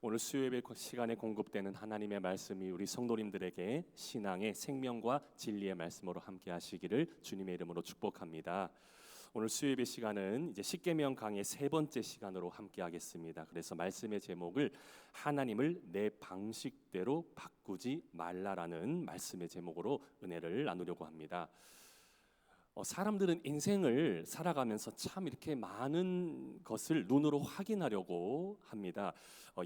오늘 수요예배 시간에 공급되는 하나님의 말씀이 우리 성도님들에게 신앙의 생명과 진리의 말씀으로 함께 하시기를 주님의 이름으로 축복합니다. 오늘 수요예배 시간은 이제 십계명 강의 세 번째 시간으로 함께 하겠습니다. 그래서 말씀의 제목을 하나님을 내 방식대로 바꾸지 말라라는 말씀의 제목으로 은혜를 나누려고 합니다. 사람들은 인생을 살아가면서 참 이렇게 많은 것을 눈으로 확인하려고 합니다.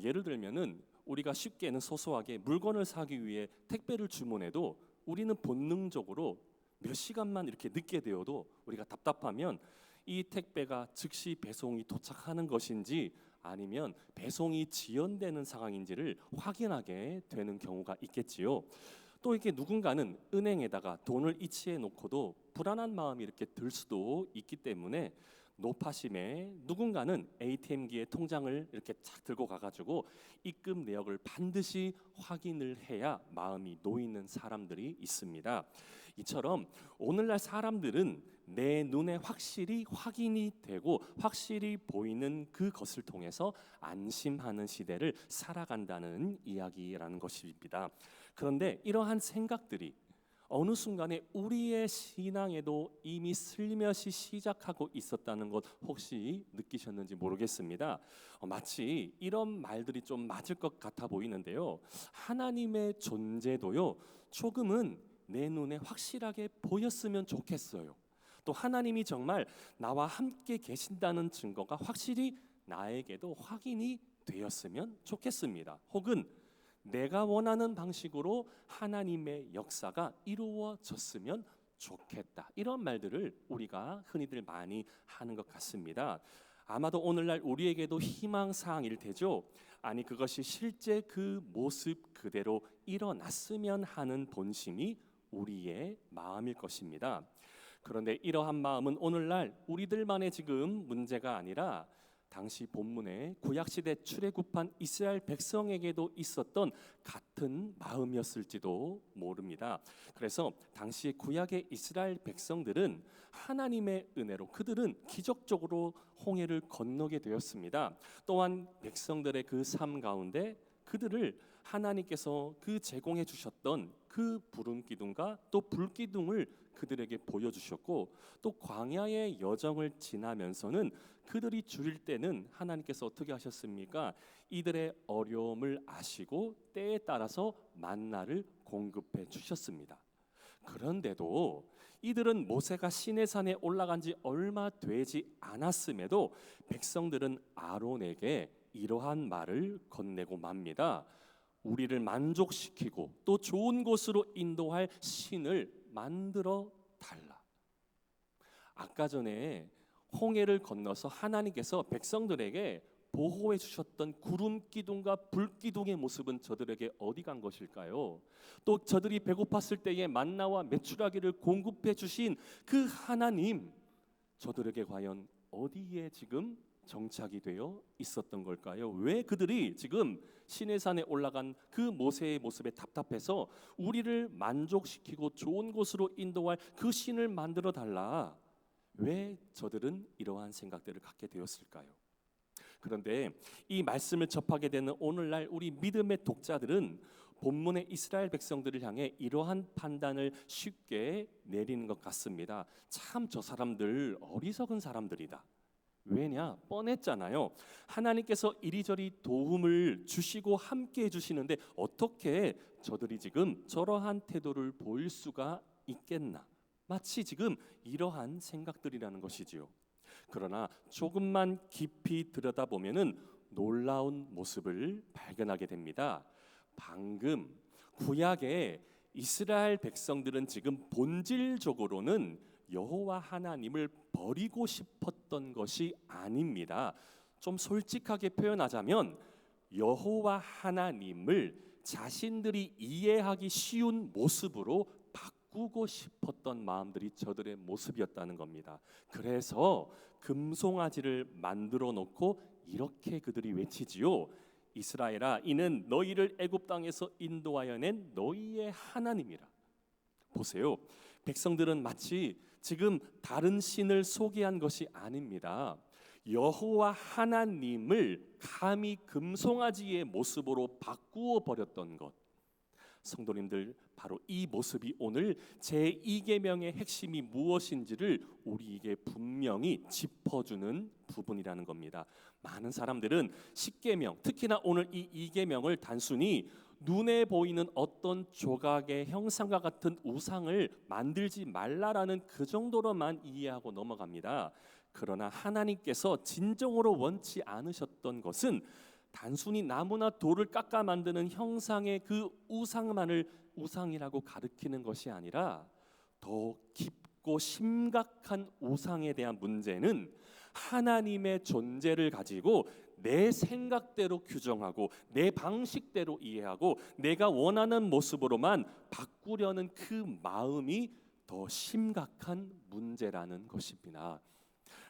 예를 들면은 우리가 쉽게는 소소하게 물건을 사기 위해 택배를 주문해도 우리는 본능적으로 몇 시간만 이렇게 늦게 되어도 우리가 답답하면 이 택배가 즉시 배송이 도착하는 것인지 아니면 배송이 지연되는 상황인지를 확인하게 되는 경우가 있겠지요. 또 이렇게 누군가는 은행에다가 돈을 이체해 놓고도 불안한 마음이 이렇게 들 수도 있기 때문에 노파심에 누군가는 ATM기에 통장을 이렇게 착 들고 가가지고 입금 내역을 반드시 확인을 해야 마음이 놓이는 사람들이 있습니다. 이처럼 오늘날 사람들은 내 눈에 확실히 확인이 되고 확실히 보이는 그것을 통해서 안심하는 시대를 살아간다는 이야기라는 것입니다. 그런데 이러한 생각들이 어느 순간에 우리의 신앙에도 이미 슬며시 시작하고 있었다는 것 혹시 느끼셨는지 모르겠습니다. 마치 이런 말들이 좀 맞을 것 같아 보이는데요. 하나님의 존재도요, 조금은 내 눈에 확실하게 보였으면 좋겠어요. 또 하나님이 정말 나와 함께 계신다는 증거가 확실히 나에게도 확인이 되었으면 좋겠습니다. 혹은 내가 원하는 방식으로 하나님의 역사가 이루어졌으면 좋겠다. 이런 말들을 우리가 흔히들 많이 하는 것 같습니다. 아마도 오늘날 우리에게도 희망사항일 테죠. 아니 그것이 실제 그 모습 그대로 일어났으면 하는 본심이 우리의 마음일 것입니다. 그런데 이러한 마음은 오늘날 우리들만의 지금 문제가 아니라 당시 본문에 구약시대 출애굽한 이스라엘 백성에게도 있었던 같은 마음이었을지도 모릅니다. 그래서 당시 구약의 이스라엘 백성들은 하나님의 은혜로 그들은 기적적으로 홍해를 건너게 되었습니다. 또한 백성들의 그 삶 가운데 그들을 하나님께서 그 제공해 주셨던 그 구름 기둥과 또 불 기둥을 그들에게 보여주셨고, 또 광야의 여정을 지나면서는 그들이 줄일 때는 하나님께서 어떻게 하셨습니까? 이들의 어려움을 아시고 때에 따라서 만나를 공급해 주셨습니다. 그런데도 이들은 모세가 시내산에 올라간 지 얼마 되지 않았음에도 백성들은 아론에게 이러한 말을 건네고 맙니다. 우리를 만족시키고 또 좋은 곳으로 인도할 신을 만들어 달라. 아까 전에 홍해를 건너서 하나님께서 백성들에게 보호해 주셨던 구름 기둥과 불 기둥의 모습은 저들에게 어디 간 것일까요? 또 저들이 배고팠을 때에 만나와 메추라기를 공급해 주신 그 하나님, 저들에게 과연 어디에 지금 정착이 되어 있었던 걸까요? 왜 그들이 지금 시내산에 올라간 그 모세의 모습에 답답해서 우리를 만족시키고 좋은 곳으로 인도할 그 신을 만들어 달라, 왜 저들은 이러한 생각들을 갖게 되었을까요? 그런데 이 말씀을 접하게 되는 오늘날 우리 믿음의 독자들은 본문의 이스라엘 백성들을 향해 이러한 판단을 쉽게 내리는 것 같습니다. 참 저 사람들 어리석은 사람들이다. 왜냐? 뻔했잖아요. 하나님께서 이리저리 도움을 주시고 함께 해주시는데 어떻게 저들이 지금 저러한 태도를 보일 수가 있겠나? 마치 지금 이러한 생각들이라는 것이지요. 그러나 조금만 깊이 들여다보면은 놀라운 모습을 발견하게 됩니다. 방금 구약의 이스라엘 백성들은 지금 본질적으로는 여호와 하나님을 버리고 싶었던 것이 아닙니다. 좀 솔직하게 표현하자면 여호와 하나님을 자신들이 이해하기 쉬운 모습으로 바꾸고 싶었던 마음들이 저들의 모습이었다는 겁니다. 그래서 금송아지를 만들어 놓고 이렇게 그들이 외치지요. 이스라엘아, 이는 너희를 애굽 땅에서 인도하여 낸 너희의 하나님이라. 보세요. 백성들은 마치 지금 다른 신을 소개한 것이 아닙니다. 여호와 하나님을 감히 금송아지의 모습으로 바꾸어 버렸던 것. 성도님들, 바로 이 모습이 오늘 제2계명의 핵심이 무엇인지를 우리에게 분명히 짚어주는 부분이라는 겁니다. 많은 사람들은 10계명, 특히나 오늘 이 2계명을 단순히 눈에 보이는 어떤 조각의 형상과 같은 우상을 만들지 말라라는 그 정도로만 이해하고 넘어갑니다. 그러나 하나님께서 진정으로 원치 않으셨던 것은 단순히 나무나 돌을 깎아 만드는 형상의 그 우상만을 우상이라고 가리키는 것이 아니라 더 깊고 심각한 우상에 대한 문제는 하나님의 존재를 가지고 내 생각대로 규정하고 내 방식대로 이해하고 내가 원하는 모습으로만 바꾸려는 그 마음이 더 심각한 문제라는 것입니다.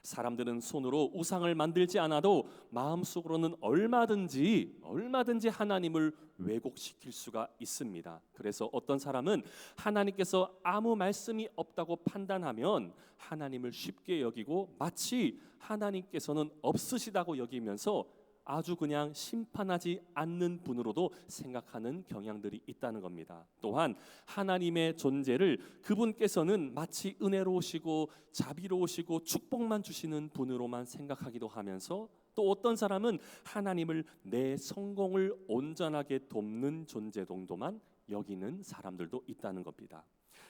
사람들은 손으로 우상을 만들지 않아도 마음속으로는 얼마든지 하나님을 왜곡시킬 수가 있습니다. 그래서 어떤 사람은 하나님께서 아무 말씀이 없다고 판단하면 하나님을 쉽게 여기고 마치 하나님께서는 없으시다고 여기면서 아주 그냥 심판하지 않는 분으로도 생각하는 경향들이 있다는 겁니다. 또한 하나님의 존재를 그분께서는 마치 은혜로우시고 자비로우시고 축복만 주시는 분으로만 생각하기도 하면서 또 어떤 사람은 하나님을 내 성공을 온전하게 돕는 존재 정도만 여기는 사람들도 있다는 겁니다.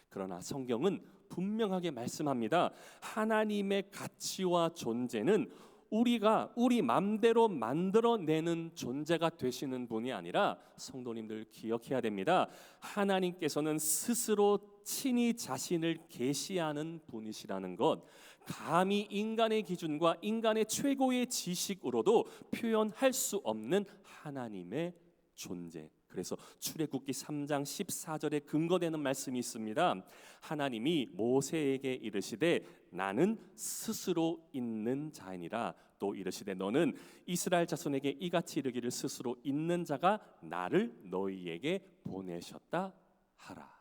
그러나 성경은 분명하게 말씀합니다. 하나님의 가치와 존재는 우리가 우리 맘대로 만들어내는 존재가 되시는 분이 아니라, 성도님들 기억해야 됩니다. 하나님께서는 스스로 친히 자신을 계시하는 분이시라는 것, 감히 인간의 기준과 인간의 최고의 지식으로도 표현할 수 없는 하나님의 존재. 그래서 출애굽기 3장 14절에 근거되는 말씀이 있습니다. 하나님이 모세에게 이르시되 나는 스스로 있는 자이니라. 또 이르시되 너는 이스라엘 자손에게 이같이 이르기를 스스로 있는 자가 나를 너희에게 보내셨다 하라.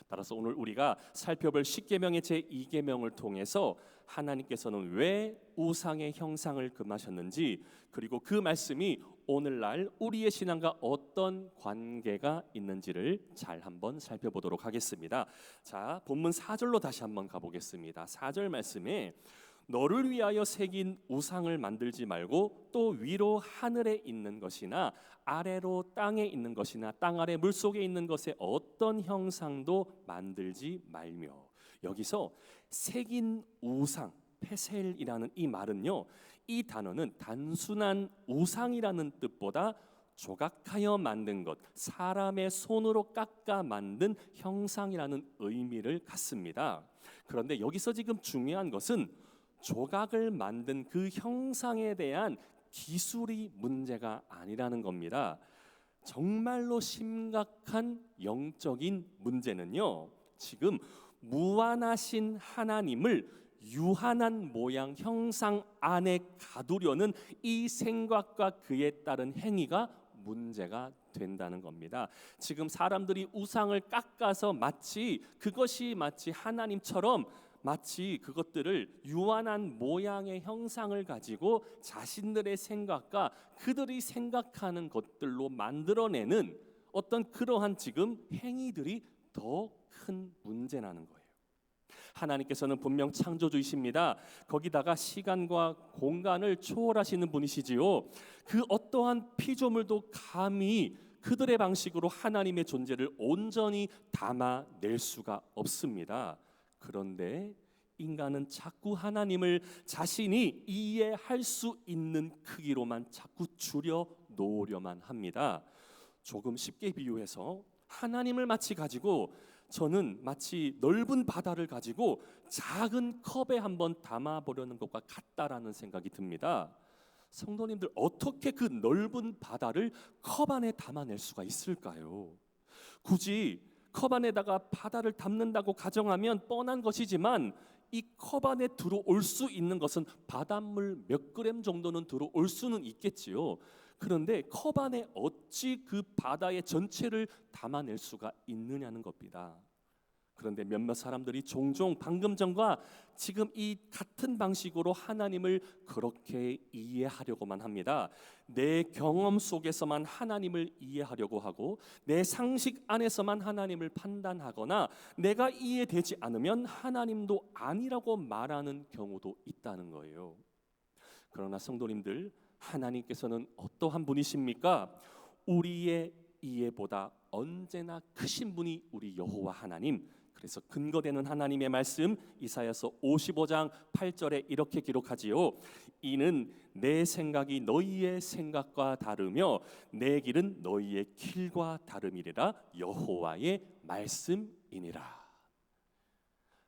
따라서 오늘 우리가 살펴볼 10계명의 제2계명을 통해서 하나님께서는 왜 우상의 형상을 금하셨는지, 그리고 그 말씀이 오늘날 우리의 신앙과 어떤 관계가 있는지를 잘 한번 살펴보도록 하겠습니다. 자, 본문 4절로 다시 한번 가보겠습니다. 4절 말씀에 너를 위하여 새긴 우상을 만들지 말고 또 위로 하늘에 있는 것이나 아래로 땅에 있는 것이나 땅 아래 물속에 있는 것에 어떤 형상도 만들지 말며. 여기서 새긴 우상, 페셀이라는 이 말은요, 이 단어는 단순한 우상이라는 뜻보다 조각하여 만든 것, 사람의 손으로 깎아 만든 형상이라는 의미를 갖습니다. 그런데 여기서 지금 중요한 것은 조각을 만든 그 형상에 대한 기술이 문제가 아니라는 겁니다. 정말로 심각한 영적인 문제는요, 지금 무한하신 하나님을 유한한 모양 형상 안에 가두려는 이 생각과 그에 따른 행위가 문제가 된다는 겁니다. 지금 사람들이 우상을 깎아서 그것이 마치 하나님처럼 마치 그것들을 유한한 모양의 형상을 가지고 자신들의 생각과 그들이 생각하는 것들로 만들어내는 어떤 그러한 지금 행위들이 더 큰 문제라는 거예요. 하나님께서는 분명 창조주이십니다. 거기다가 시간과 공간을 초월하시는 분이시지요. 그 어떠한 피조물도 감히 그들의 방식으로 하나님의 존재를 온전히 담아낼 수가 없습니다. 그런데 인간은 자꾸 하나님을 자신이 이해할 수 있는 크기로만 자꾸 줄여 놓으려만 합니다. 조금 쉽게 비유해서 하나님을 저는 마치 넓은 바다를 가지고 작은 컵에 한번 담아보려는 것과 같다라는 생각이 듭니다. 성도님들, 어떻게 그 넓은 바다를 컵 안에 담아낼 수가 있을까요? 굳이 컵 안에다가 바다를 담는다고 가정하면 뻔한 것이지만 이 컵 안에 들어올 수 있는 것은 바닷물 몇 그램 정도는 들어올 수는 있겠지요. 그런데 컵 안에 어찌 그 바다의 전체를 담아낼 수가 있느냐는 겁니다. 그런데 몇몇 사람들이 종종 방금 전과 지금 이 같은 방식으로 하나님을 그렇게 이해하려고만 합니다. 내 경험 속에서만 하나님을 이해하려고 하고 내 상식 안에서만 하나님을 판단하거나 내가 이해되지 않으면 하나님도 아니라고 말하는 경우도 있다는 거예요. 그러나 성도님들, 하나님께서는 어떠한 분이십니까? 우리의 이해보다 언제나 크신 분이 우리 여호와 하나님. 그래서 근거되는 하나님의 말씀 이사야서 55장 8절에 이렇게 기록하지요. 이는 내 생각이 너희의 생각과 다르며 내 길은 너희의 길과 다름이리라. 여호와의 말씀이니라.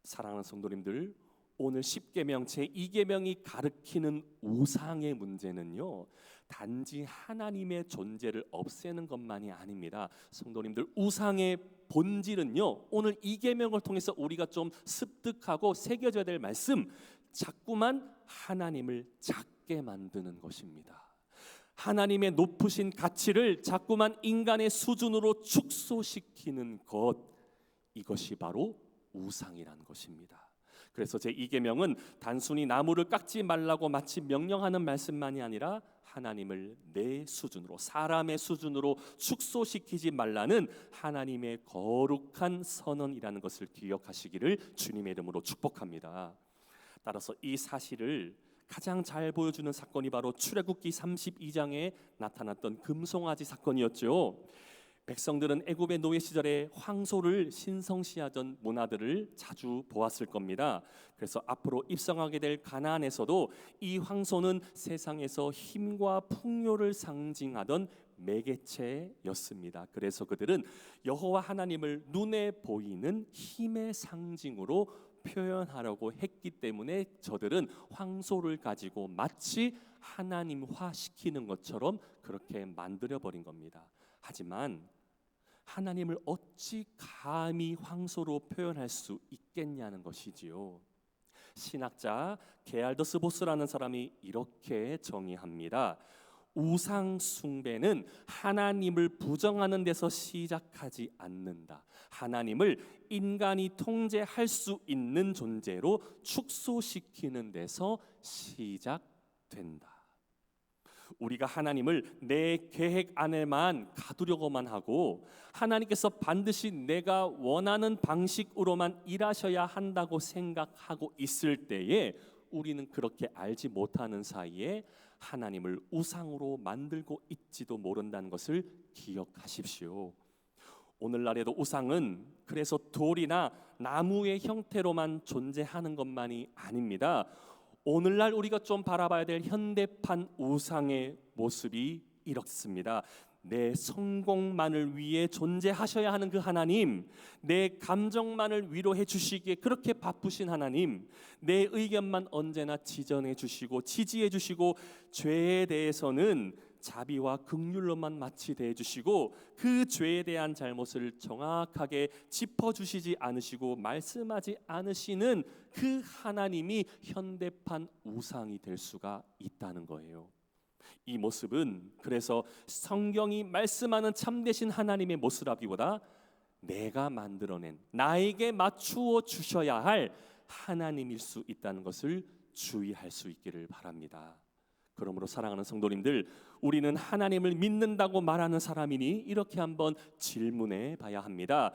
사랑하는 성도님들, 오늘 십계명 제2계명이 가르치는 우상의 문제는요, 단지 하나님의 존재를 없애는 것만이 아닙니다. 성도님들, 우상의 본질은요, 오늘 이 계명을 통해서 우리가 좀 습득하고 새겨져야 될 말씀, 자꾸만 하나님을 작게 만드는 것입니다. 하나님의 높으신 가치를 자꾸만 인간의 수준으로 축소시키는 것, 이것이 바로 우상이라는 것입니다. 그래서 제2계명은 단순히 나무를 깎지 말라고 마치 명령하는 말씀만이 아니라 하나님을 내 수준으로, 사람의 수준으로 축소시키지 말라는 하나님의 거룩한 선언이라는 것을 기억하시기를 주님의 이름으로 축복합니다. 따라서 이 사실을 가장 잘 보여주는 사건이 바로 출애굽기 32장에 나타났던 금송아지 사건이었죠. 백성들은 애굽의 노예 시절에 황소를 신성시하던 문화들을 자주 보았을 겁니다. 그래서 앞으로 입성하게 될 가나안에서도 이 황소는 세상에서 힘과 풍요를 상징하던 매개체였습니다. 그래서 그들은 여호와 하나님을 눈에 보이는 힘의 상징으로 표현하려고 했기 때문에 저들은 황소를 가지고 마치 하나님화시키는 것처럼 그렇게 만들어버린 겁니다. 하지만 하나님을 어찌 감히 황소로 표현할 수 있겠냐는 것이지요. 신학자 게알더스 보스라는 사람이 이렇게 정의합니다. 우상 숭배는 하나님을 부정하는 데서 시작하지 않는다. 하나님을 인간이 통제할 수 있는 존재로 축소시키는 데서 시작된다. 우리가 하나님을 내 계획 안에만 가두려고만 하고 하나님께서 반드시 내가 원하는 방식으로만 일하셔야 한다고 생각하고 있을 때에 우리는 그렇게 알지 못하는 사이에 하나님을 우상으로 만들고 있지도 모른다는 것을 기억하십시오. 오늘날에도 우상은 그래서 돌이나 나무의 형태로만 존재하는 것만이 아닙니다. 오늘날 우리가 좀 바라봐야 될 현대판 우상의 모습이 이렇습니다. 내 성공만을 위해 존재하셔야 하는 그 하나님, 내 감정만을 위로해 주시기에 그렇게 바쁘신 하나님, 내 의견만 언제나 지정해 주시고 지지해 주시고 죄에 대해서는 자비와 긍휼로만 마치 대해 주시고 그 죄에 대한 잘못을 정확하게 짚어주시지 않으시고 말씀하지 않으시는 그 하나님이 현대판 우상이 될 수가 있다는 거예요. 이 모습은 그래서 성경이 말씀하는 참되신 하나님의 모습이라기보다 내가 만들어낸 나에게 맞추어 주셔야 할 하나님일 수 있다는 것을 주의할 수 있기를 바랍니다. 그러므로 사랑하는 성도님들, 우리는 하나님을 믿는다고 말하는 사람이니 이렇게 한번 질문해 봐야 합니다.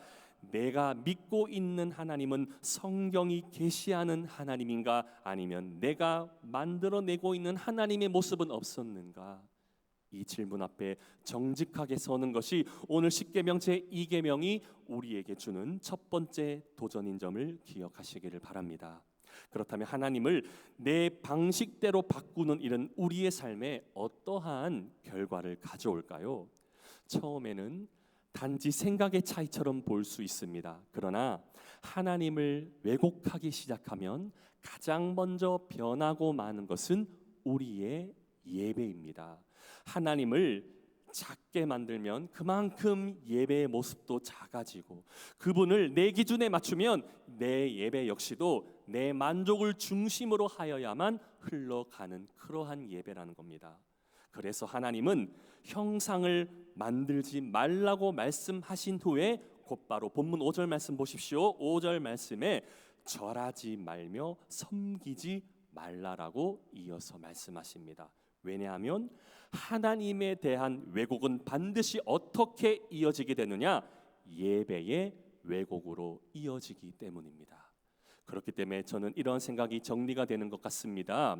내가 믿고 있는 하나님은 성경이 계시하는 하나님인가, 아니면 내가 만들어내고 있는 하나님의 모습은 없었는가? 이 질문 앞에 정직하게 서는 것이 오늘 십계명 제2계명이 우리에게 주는 첫 번째 도전인 점을 기억하시기를 바랍니다. 그렇다면 하나님을 내 방식대로 바꾸는 일은 우리의 삶에 어떠한 결과를 가져올까요? 처음에는 단지 생각의 차이처럼 볼 수 있습니다. 그러나 하나님을 왜곡하기 시작하면 가장 먼저 변하고 마는 것은 우리의 예배입니다. 하나님을 작게 만들면 그만큼 예배의 모습도 작아지고, 그분을 내 기준에 맞추면 내 예배 역시도 내 만족을 중심으로 하여야만 흘러가는 그러한 예배라는 겁니다. 그래서 하나님은 형상을 만들지 말라고 말씀하신 후에 곧바로 본문 5절 말씀 보십시오. 5절 말씀에 절하지 말며 섬기지 말라라고 이어서 말씀하십니다. 왜냐하면 하나님에 대한 왜곡은 반드시 어떻게 이어지게 되느냐? 예배의 왜곡으로 이어지기 때문입니다. 그렇기 때문에 저는 이런 생각이 정리가 되는 것 같습니다.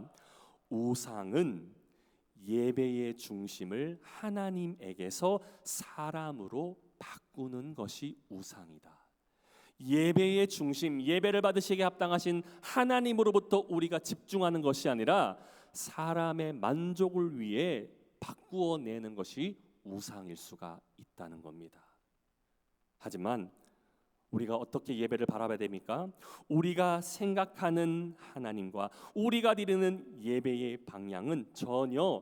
우상은 예배의 중심을 하나님에게서 사람으로 바꾸는 것이 우상이다. 예배의 중심, 예배를 받으시기에 합당하신 하나님으로부터 우리가 집중하는 것이 아니라 사람의 만족을 위해 바꾸어내는 것이 우상일 수가 있다는 겁니다. 하지만 우리가 어떻게 예배를 바라봐야 됩니까? 우리가 생각하는 하나님과 우리가 드리는 예배의 방향은 전혀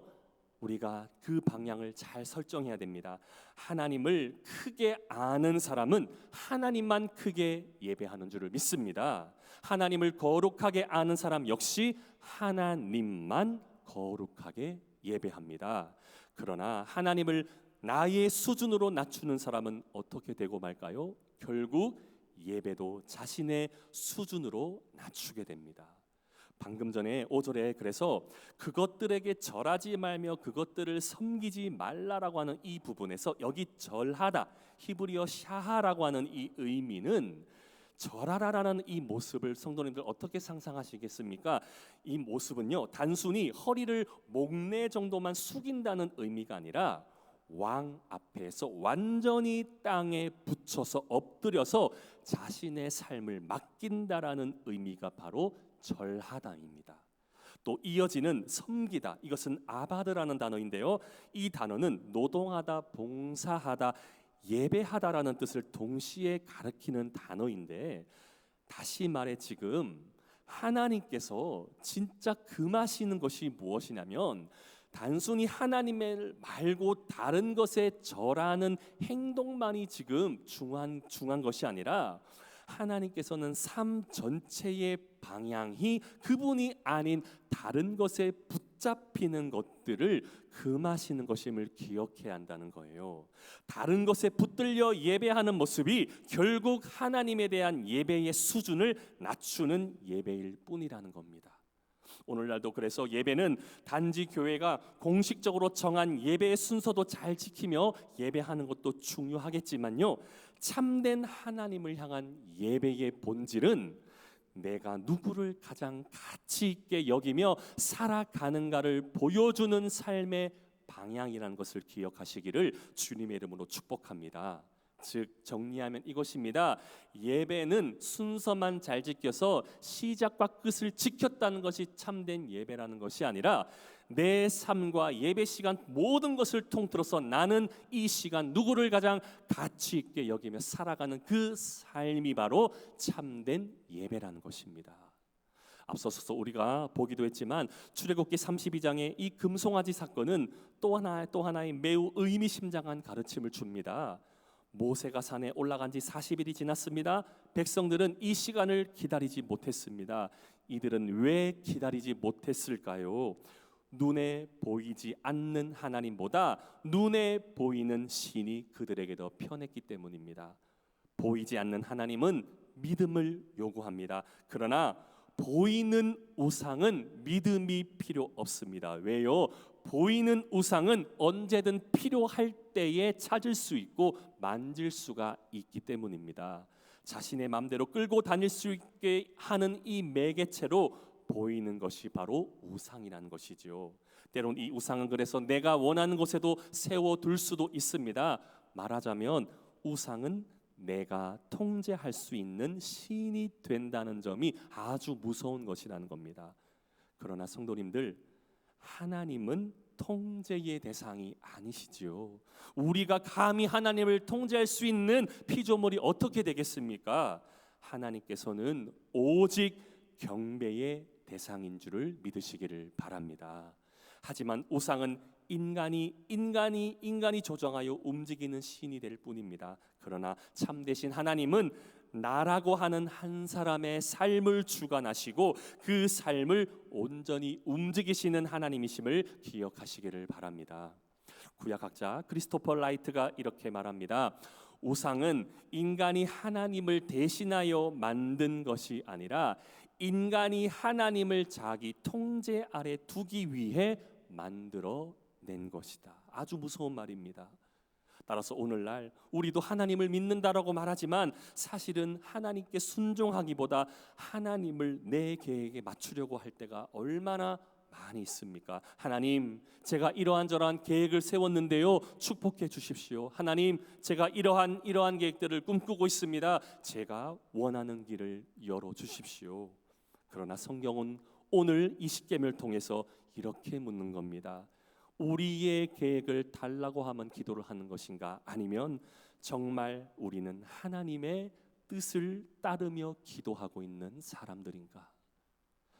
우리가 그 방향을 잘 설정해야 됩니다. 하나님을 크게 아는 사람은 하나님만 크게 예배하는 줄을 믿습니다. 하나님을 거룩하게 아는 사람 역시 하나님만 거룩하게 예배합니다. 그러나 하나님을 나의 수준으로 낮추는 사람은 어떻게 되고 말까요? 결국 예배도 자신의 수준으로 낮추게 됩니다. 방금 전에 5절에 그래서 그것들에게 절하지 말며 그것들을 섬기지 말라라고 하는 이 부분에서 여기 절하다, 히브리어 샤하라고 하는 이 의미는 절하라라는 이 모습을 성도님들 어떻게 상상하시겠습니까? 이 모습은요, 단순히 허리를 목내 정도만 숙인다는 의미가 아니라 왕 앞에서 완전히 땅에 붙여서 엎드려서 자신의 삶을 맡긴다라는 의미가 바로 절하다입니다. 또 이어지는 섬기다, 이것은 아바드라는 단어인데요, 이 단어는 노동하다, 봉사하다, 예배하다라는 뜻을 동시에 가리키는 단어인데, 다시 말해 지금 하나님께서 진짜 금하시는 것이 무엇이냐면 단순히 하나님을 말고 다른 것에 절하는 행동만이 지금 중요한 것이 아니라 하나님께서는 삶 전체의 방향이 그분이 아닌 다른 것에 붙잡히는 것들을 금하시는 것임을 기억해야 한다는 거예요. 다른 것에 붙들려 예배하는 모습이 결국 하나님에 대한 예배의 수준을 낮추는 예배일 뿐이라는 겁니다. 오늘날도 그래서 예배는 단지 교회가 공식적으로 정한 예배의 순서도 잘 지키며 예배하는 것도 중요하겠지만요, 참된 하나님을 향한 예배의 본질은 내가 누구를 가장 가치 있게 여기며 살아가는가를 보여주는 삶의 방향이라는 것을 기억하시기를 주님의 이름으로 축복합니다. 즉 정리하면 이것입니다. 예배는 순서만 잘 지켜서 시작과 끝을 지켰다는 것이 참된 예배라는 것이 아니라 내 삶과 예배 시간 모든 것을 통틀어서 나는 이 시간 누구를 가장 가치 있게 여기며 살아가는 그 삶이 바로 참된 예배라는 것입니다. 앞서서 우리가 보기도 했지만 출애굽기 32장의 이 금송아지 사건은 또 하나의 매우 의미심장한 가르침을 줍니다. 모세가 산에 올라간 지 40일이 지났습니다. 백성들은 이 시간을 기다리지 못했습니다. 이들은 왜 기다리지 못했을까요? 눈에 보이지 않는 하나님보다 눈에 보이는 신이 그들에게 더 편했기 때문입니다. 보이지 않는 하나님은 믿음을 요구합니다. 그러나 보이는 우상은 믿음이 필요 없습니다. 왜요? 보이는 우상은 언제든 필요할 때에 찾을 수 있고 만질 수가 있기 때문입니다. 자신의 마음대로 끌고 다닐 수 있게 하는 이 매개체로 보이는 것이 바로 우상이라는 것이죠. 때론 이 우상은 그래서 내가 원하는 곳에도 세워둘 수도 있습니다. 말하자면 우상은 내가 통제할 수 있는 신이 된다는 점이 아주 무서운 것이라는 겁니다. 그러나 성도님들, 하나님은 통제의 대상이 아니시지요. 우리가 감히 하나님을 통제할 수 있는 피조물이 어떻게 되겠습니까? 하나님께서는 오직 경배의 대상인 줄을 믿으시기를 바랍니다. 하지만 우상은 인간이 조정하여 움직이는 신이 될 뿐입니다. 그러나 참되신 하나님은 나라고 하는 한 사람의 삶을 주관하시고 그 삶을 온전히 움직이시는 하나님이심을 기억하시기를 바랍니다. 구약학자 크리스토퍼 라이트가 이렇게 말합니다. 우상은 인간이 하나님을 대신하여 만든 것이 아니라 인간이 하나님을 자기 통제 아래 두기 위해 만들어낸 것이다. 아주 무서운 말입니다. 따라서 오늘날 우리도 하나님을 믿는다라고 말하지만 사실은 하나님께 순종하기보다 하나님을 내 계획에 맞추려고 할 때가 얼마나 많이 있습니까? 하나님, 제가 이러한 계획을 세웠는데요, 축복해 주십시오. 하나님, 제가 이러한 계획들을 꿈꾸고 있습니다. 제가 원하는 길을 열어 주십시오. 그러나 성경은 오늘 이 십계명을 통해서 이렇게 묻는 겁니다. 우리의 계획을 달라고 하면 기도를 하는 것인가? 아니면 정말 우리는 하나님의 뜻을 따르며 기도하고 있는 사람들인가?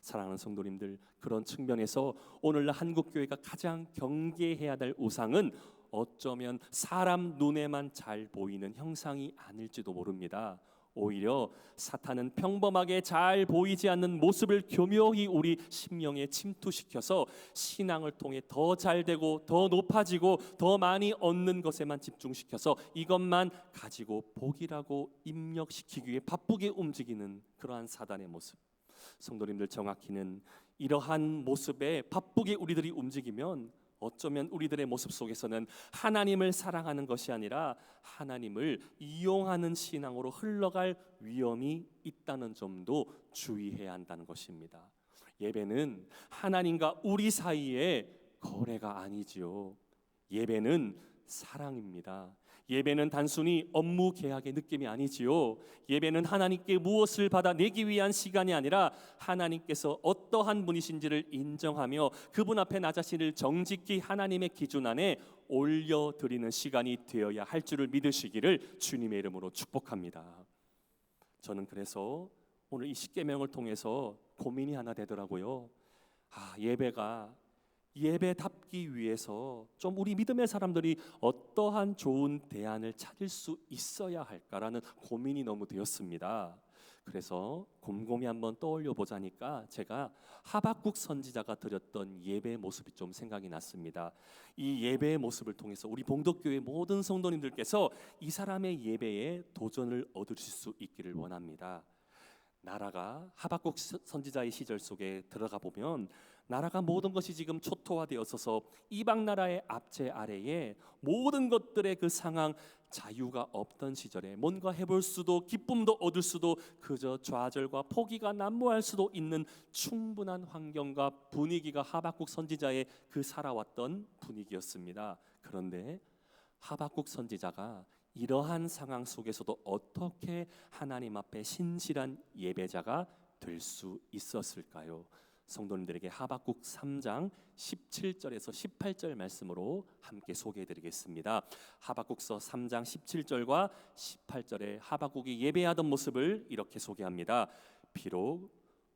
사랑하는 성도님들, 그런 측면에서 오늘날 한국교회가 가장 경계해야 될 우상은 어쩌면 사람 눈에만 잘 보이는 형상이 아닐지도 모릅니다. 오히려 사탄은 평범하게 잘 보이지 않는 모습을 교묘히 우리 심령에 침투시켜서 신앙을 통해 더 잘되고 더 높아지고 더 많이 얻는 것에만 집중시켜서 이것만 가지고 복이라고 입력시키기 위해 바쁘게 움직이는 그러한 사단의 모습. 성도님들, 정확히는 이러한 모습에 바쁘게 우리들이 움직이면 어쩌면 우리들의 모습 속에서는 하나님을 사랑하는 것이 아니라 하나님을 이용하는 신앙으로 흘러갈 위험이 있다는 점도 주의해야 한다는 것입니다. 예배는 하나님과 우리 사이의 거래가 아니지요. 예배는 사랑입니다. 예배는 단순히 업무 계약의 느낌이 아니지요. 예배는 하나님께 무엇을 받아내기 위한 시간이 아니라 하나님께서 어떠한 분이신지를 인정하며 그분 앞에 나 자신을 정직히 하나님의 기준 안에 올려드리는 시간이 되어야 할 줄을 믿으시기를 주님의 이름으로 축복합니다. 저는 그래서 오늘 이 십계명을 통해서 고민이 하나 되더라고요. 예배가 예배답기 위해서 좀 우리 믿음의 사람들이 어떠한 좋은 대안을 찾을 수 있어야 할까라는 고민이 너무 되었습니다. 그래서 곰곰이 한번 떠올려 보자니까 제가 하박국 선지자가 드렸던 예배의 모습이 좀 생각이 났습니다. 이 예배의 모습을 통해서 우리 봉독교회 모든 성도님들께서 이 사람의 예배에 도전을 얻으실 수 있기를 원합니다. 나라가 하박국 선지자의 시절 속에 들어가 보면 나라가 모든 것이 지금 초토화되어서 이방 나라의 압제 아래에 모든 것들의 그 상황, 자유가 없던 시절에 뭔가 해볼 수도 기쁨도 얻을 수도 그저 좌절과 포기가 난무할 수도 있는 충분한 환경과 분위기가 하박국 선지자의 그 살아왔던 분위기였습니다. 그런데 하박국 선지자가 이러한 상황 속에서도 어떻게 하나님 앞에 신실한 예배자가 될 수 있었을까요? 성도님들에게 하박국 3장 17절에서 18절 말씀으로 함께 소개해드리겠습니다. 하박국서 3장 17절과 18절에 하박국이 예배하던 모습을 이렇게 소개합니다. 비록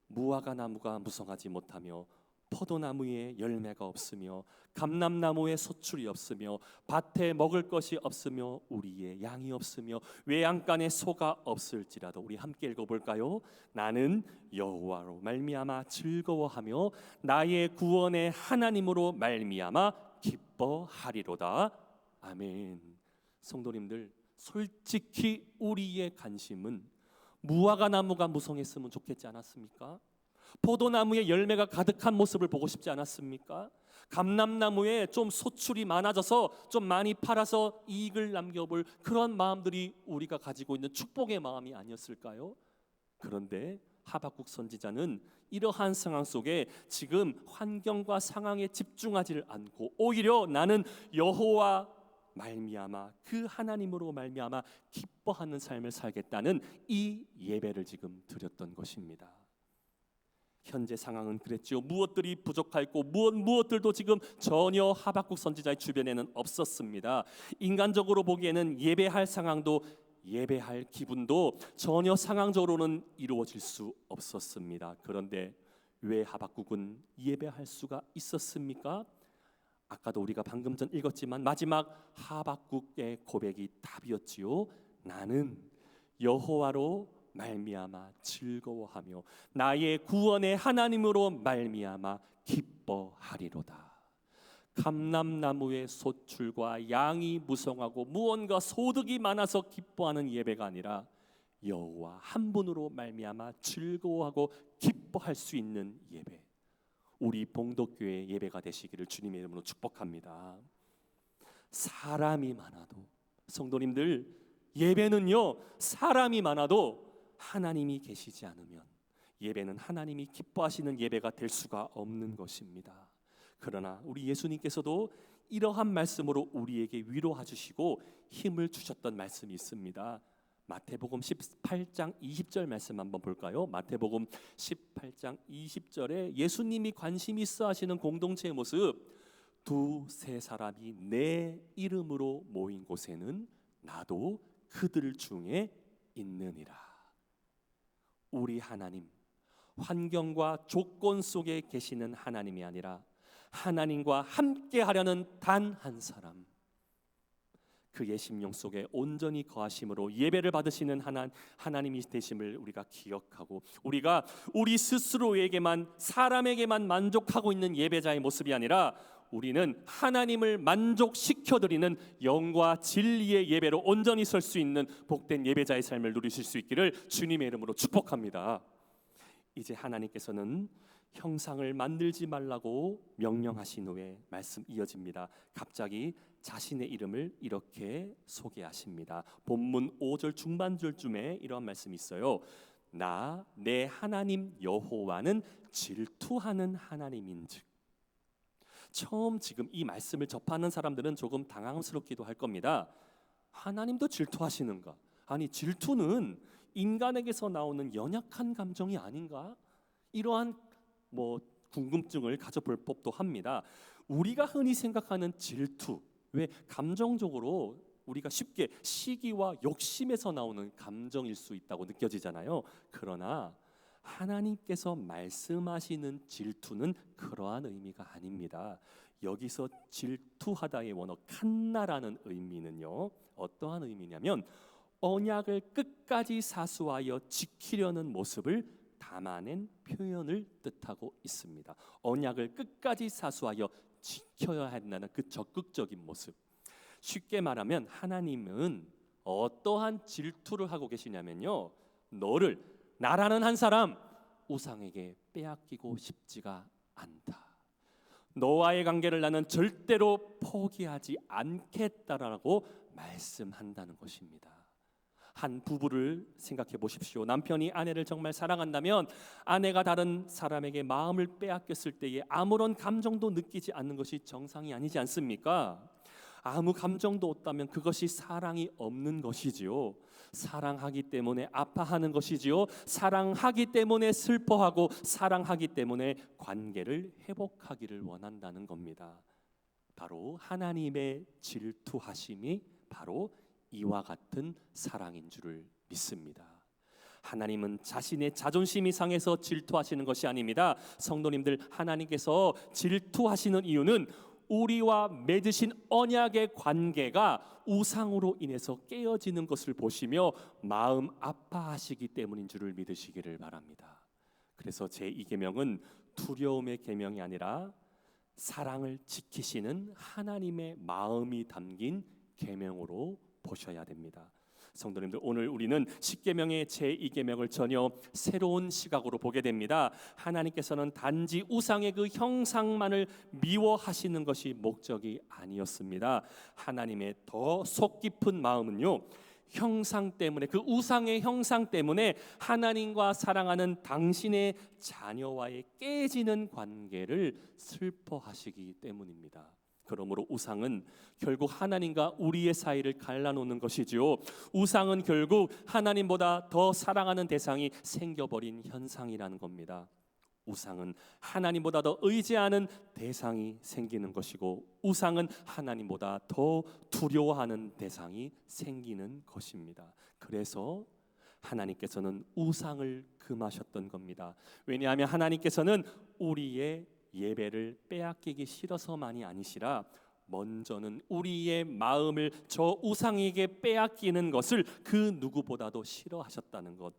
무화과 나무가 무성하지 못하며 포도나무에 열매가 없으며 감람나무에 소출이 없으며 밭에 먹을 것이 없으며 우리의 양이 없으며 외양간에 소가 없을지라도 우리 함께 읽어볼까요? 나는 여호와로 말미암아 즐거워하며 나의 구원의 하나님으로 말미암아 기뻐하리로다. 아멘. 성도님들, 솔직히 우리의 관심은 무화과 나무가 무성했으면 좋겠지 않았습니까? 포도나무에 열매가 가득한 모습을 보고 싶지 않았습니까? 감람나무에 좀 소출이 많아져서 좀 많이 팔아서 이익을 남겨볼 그런 마음들이 우리가 가지고 있는 축복의 마음이 아니었을까요? 그런데 하박국 선지자는 이러한 상황 속에 지금 환경과 상황에 집중하지를 않고 오히려 나는 여호와 말미암아 그 하나님으로 말미암아 기뻐하는 삶을 살겠다는 이 예배를 지금 드렸던 것입니다. 현재 상황은 그랬죠. 무엇들이 부족하였고 무엇들도 지금 전혀 하박국 선지자의 주변에는 없었습니다. 인간적으로 보기에는 예배할 상황도 예배할 기분도 전혀 상황적으로는 이루어질 수 없었습니다. 그런데 왜 하박국은 예배할 수가 있었습니까? 아까도 우리가 방금 전 읽었지만 마지막 하박국의 고백이 답이었지요. 나는 여호와로 말미암아 즐거워하며 나의 구원의 하나님으로 말미암아 기뻐하리로다. 감람나무의 소출과 양이 무성하고 무언가 소득이 많아서 기뻐하는 예배가 아니라 여호와 한 분으로 말미암아 즐거워하고 기뻐할 수 있는 예배, 우리 봉독교회 예배가 되시기를 주님의 이름으로 축복합니다. 사람이 많아도, 성도님들, 예배는요 사람이 많아도 하나님이 계시지 않으면 예배는 하나님이 기뻐하시는 예배가 될 수가 없는 것입니다. 그러나 우리 예수님께서도 이러한 말씀으로 우리에게 위로해 주시고 힘을 주셨던 말씀이 있습니다. 마태복음 18장 20절 말씀 한번 볼까요? 마태복음 18장 20절에 예수님이 관심 있어 하시는 공동체의 모습, 두세 사람이 내 이름으로 모인 곳에는 나도 그들 중에 있느니라. 우리 하나님, 환경과 조건 속에 계시는 하나님이 아니라 하나님과 함께 하려는 단 한 사람, 그의 심령 속에 온전히 거하심으로 예배를 받으시는 하나님이 되심을 우리가 기억하고, 우리가 우리 스스로에게만, 사람에게만 만족하고 있는 예배자의 모습이 아니라 우리는 하나님을 만족시켜드리는 영과 진리의 예배로 온전히 설 수 있는 복된 예배자의 삶을 누리실 수 있기를 주님의 이름으로 축복합니다. 이제 하나님께서는 형상을 만들지 말라고 명령하신 후에 말씀 이어집니다. 갑자기 자신의 이름을 이렇게 소개하십니다. 본문 5절 중반절쯤에 이러한 말씀이 있어요. 나 내 하나님 여호와는 질투하는 하나님인즉. 처음 지금 이 말씀을 접하는 사람들은 조금 당황스럽기도 할 겁니다. 하나님도 질투하시는가? 아니, 질투는 인간에게서 나오는 연약한 감정이 아닌가? 이러한 궁금증을 가져볼 법도 합니다. 우리가 흔히 생각하는 질투, 왜 감정적으로 우리가 쉽게 시기와 욕심에서 나오는 감정일 수 있다고 느껴지잖아요. 그러나 하나님께서 말씀하시는 질투는 그러한 의미가 아닙니다. 여기서 질투하다의 원어 칸나라는 의미는요, 어떠한 의미냐면 언약을 끝까지 사수하여 지키려는 모습을 담아낸 표현을 뜻하고 있습니다. 언약을 끝까지 사수하여 지켜야 한다는 그 적극적인 모습. 쉽게 말하면 하나님은 어떠한 질투를 하고 계시냐면요, 너를, 나라는 한 사람, 우상에게 빼앗기고 싶지가 않다. 너와의 관계를 나는 절대로 포기하지 않겠다라고 말씀한다는 것입니다. 한 부부를 생각해 보십시오. 남편이 아내를 정말 사랑한다면 아내가 다른 사람에게 마음을 빼앗겼을 때에 아무런 감정도 느끼지 않는 것이 정상이 아니지 않습니까? 아무 감정도 없다면 그것이 사랑이 없는 것이지요. 사랑하기 때문에 아파하는 것이지요. 사랑하기 때문에 슬퍼하고, 사랑하기 때문에 관계를 회복하기를 원한다는 겁니다. 바로 하나님의 질투하심이 바로 이와 같은 사랑인 줄을 믿습니다. 하나님은 자신의 자존심이 상해서 질투하시는 것이 아닙니다. 성도님들, 하나님께서 질투하시는 이유는 우리와 맺으신 언약의 관계가 우상으로 인해서 깨어지는 것을 보시며 마음 아파하시기 때문인 줄을 믿으시기를 바랍니다. 그래서 제2계명은 두려움의 계명이 아니라 사랑을 지키시는 하나님의 마음이 담긴 계명으로 보셔야 됩니다. 성도님들, 오늘 우리는 십계명의 제2계명을 전혀 새로운 시각으로 보게 됩니다. 하나님께서는 단지 우상의 그 형상만을 미워하시는 것이 목적이 아니었습니다. 하나님의 더 속 깊은 마음은요, 형상 때문에, 그 우상의 형상 때문에 하나님과 사랑하는 당신의 자녀와의 깨지는 관계를 슬퍼하시기 때문입니다. 그러므로 우상은 결국 하나님과 우리의 사이를 갈라놓는 것이지요. 우상은 결국 하나님보다 더 사랑하는 대상이 생겨버린 현상이라는 겁니다. 우상은 하나님보다 더 의지하는 대상이 생기는 것이고, 우상은 하나님보다 더 두려워하는 대상이 생기는 것입니다. 그래서 하나님께서는 우상을 금하셨던 겁니다. 왜냐하면 하나님께서는 우리의 예배를 빼앗기기 싫어서만이 아니시라 먼저는 우리의 마음을 저 우상에게 빼앗기는 것을 그 누구보다도 싫어하셨다는 것,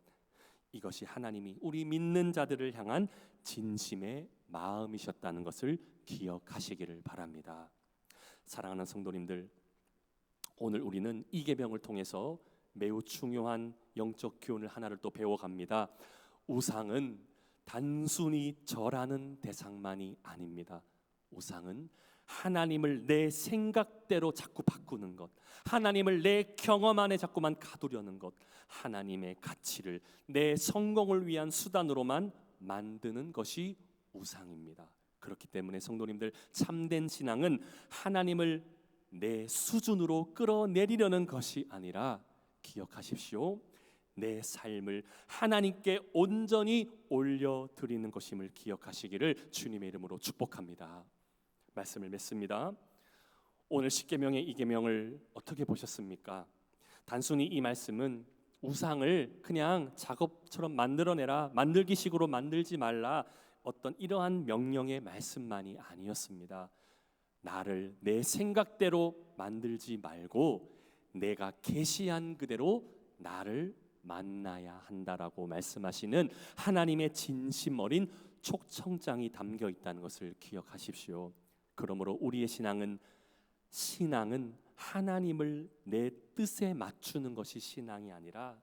이것이 하나님이 우리 믿는 자들을 향한 진심의 마음이셨다는 것을 기억하시기를 바랍니다. 사랑하는 성도님들, 오늘 우리는 이 계명을 통해서 매우 중요한 영적 교훈을 하나를 또 배워갑니다. 우상은 단순히 절하는 대상만이 아닙니다. 우상은 하나님을 내 생각대로 자꾸 바꾸는 것, 하나님을 내 경험 안에 자꾸만 가두려는 것, 하나님의 가치를 내 성공을 위한 수단으로만 만드는 것이 우상입니다. 그렇기 때문에 성도님들, 참된 신앙은 하나님을 내 수준으로 끌어내리려는 것이 아니라, 기억하십시오, 내 삶을 하나님께 온전히 올려드리는 것임을 기억하시기를 주님의 이름으로 축복합니다. 말씀을 맺습니다. 오늘 십계명의 이 계명을 어떻게 보셨습니까? 단순히 이 말씀은 우상을 그냥 작업처럼 만들어내라, 만들기식으로 만들지 말라, 어떤 이러한 명령의 말씀만이 아니었습니다. 나를 내 생각대로 만들지 말고 내가 계시한 그대로 나를 만나야 한다라고 말씀하시는 하나님의 진심 어린 촉청장이 담겨 있다는 것을 기억하십시오. 그러므로 우리의 신앙은 하나님을 내 뜻에 맞추는 것이 신앙이 아니라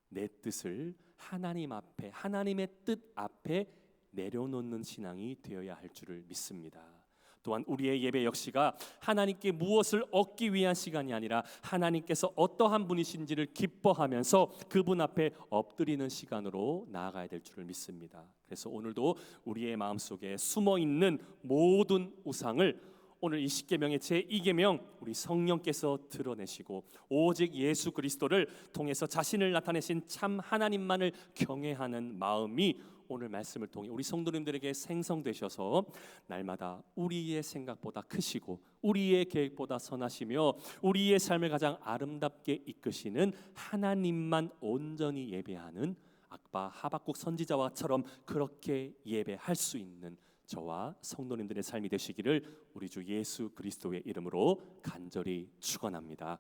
내 뜻을 하나님 앞에, 하나님의 뜻 앞에 내려놓는 신앙이 되어야 할 줄을 믿습니다. 또한 우리의 예배 역시가 하나님께 무엇을 얻기 위한 시간이 아니라 하나님께서 어떠한 분이신지를 기뻐하면서 그분 앞에 엎드리는 시간으로 나아가야 될 줄을 믿습니다. 그래서 오늘도 우리의 마음속에 숨어있는 모든 우상을 오늘 이 십계명의 제2계명 우리 성령께서 드러내시고 오직 예수 그리스도를 통해서 자신을 나타내신 참 하나님만을 경외하는 마음이 오늘 말씀을 통해 우리 성도님들에게 생성되셔서 날마다 우리의 생각보다 크시고 우리의 계획보다 선하시며 우리의 삶을 가장 아름답게 이끄시는 하나님만 온전히 예배하는 악바 하박국 선지자와처럼 그렇게 예배할 수 있는 저와 성도님들의 삶이 되시기를 우리 주 예수 그리스도의 이름으로 간절히 축원합니다.